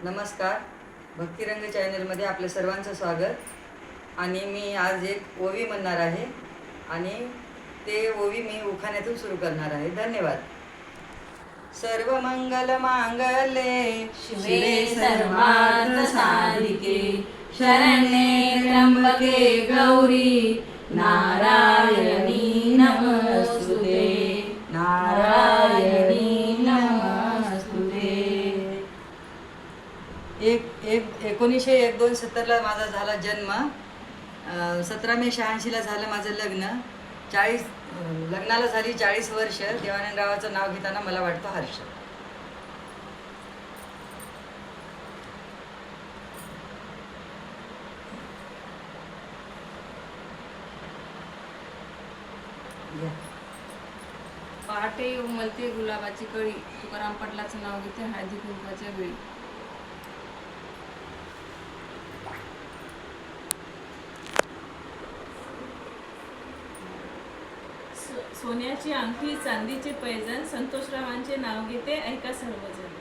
नमस्कार. भक्तिरंग चॅनलमध्ये आपल्या सर्वांचं स्वागत. आणि मी आज एक ओवी म्हणणार आहे आणि ते ओवी मी उखाण्यातून सुरू करणार आहे. धन्यवाद. सर्व मंगल मांगल्ये शिवे सर्वार्थ साधिके शरण्ये त्र्यंबके गौरी नारायणी नमस्तुते नारायणी नमस्तुते. 1969 माझा झाला जन्म. 17 मे 86 झालं माझं लग्न. लग्नाला झाली 40 वर्ष. देवानंदरावाचं नाव घेताना मला वाटतं हर्ष. पहाटे उमलते गुलाबाची कळी तुकाराम पाटलाचं नाव घेते हळदी कुंकवाच्या वेळी. सोन्याची अंगठी चांदीचे पैजण संतोषरावांचे नाव घेते ऐका सर्वजण.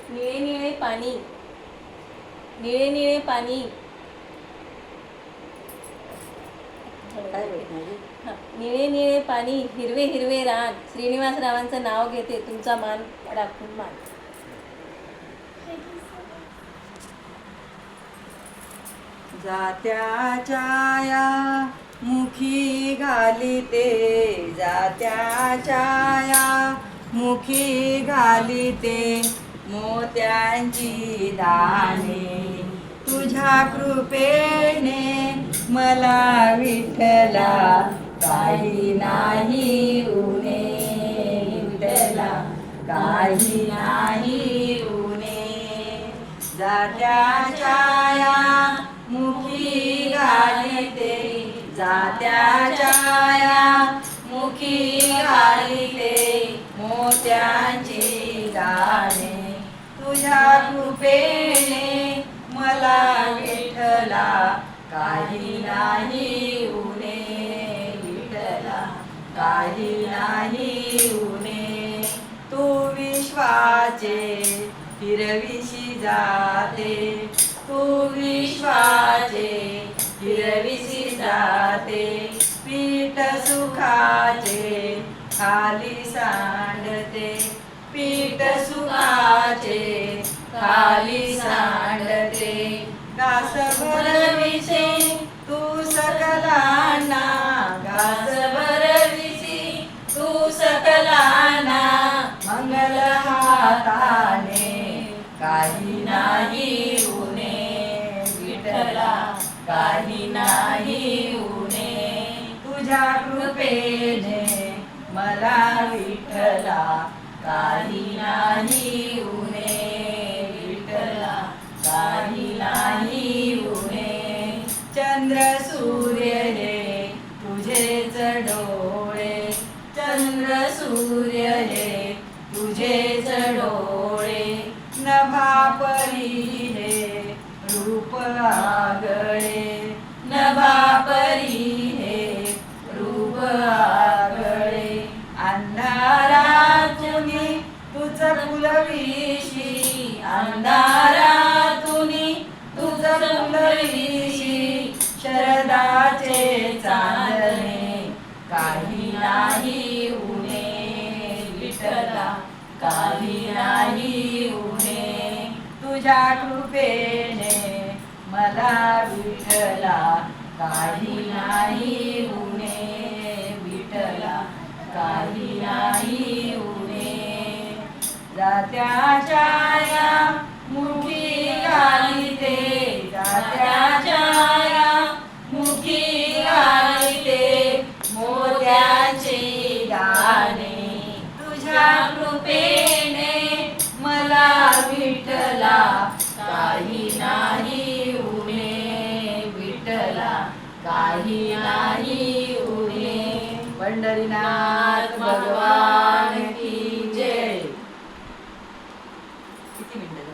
निळे निळे पाणी निळे निळे पाणी निळे निळे पाणी हिरवे हिरवे रान श्रीनिवासरावांचं नाव घेते तुमचा मान राखून मान. जात्याच्या या मुखी घालिते जात्याच्या या मुखी घालिते मोत्यांची दाणे तुझ्या कृपेने मला विठ्ठला काही नाही उणे विठ्ठला काही नाही उणे. जात्याच्या या मुखी घालिते जात्याच्या या मुखी घालिते मोत्यांची दाणे तुझ्या कृपेने मला विठ्ठला काही नाही उणे विठ्ठला काही नाही उणे. तू विश्वाचे फिरविशी जाते तू विश्वाचे फिरविशी जाते पीठ सुखाचे खाली सांडते पीठ सुखाचे खाली सांडते. घास भरविशी तू सकलांना घास भरविशी तू सकलांना मंगल हाताने काही नाही उणे विठ्ठला काही नाही उणे. तुझ्या कृपेने मला विठ्ठला काही नाही उणे विठ्ठला काही नाही उणे. चंद्र सूर्य हे तुझेच डोळे चंद्र सूर्य हे तुझेच डोळे नभापरी हे रूप आगळे नभापरी हे रूप आगळे. अंधारातुनी तुझ फुलविशी अंधारातुनी तुझ फुलविशी शरदाचे चांदणे काही नाही उणे विठ्ठला काही नाही उणे. तुझ्या कृपेने मला विठ्ठला काही नाही उणे विठ्ठला काही नाही उणे. जात्याच्या या मुखी घालिते जात्याच्या या मुखी घालिते मोत्याचे दाणे तुझ्या कृपेने मला विठ्ठला काही नाही उणे विठ्ठला काही नाही उणे. पंढरीनाथ भगवान की जय. किती मिनिटं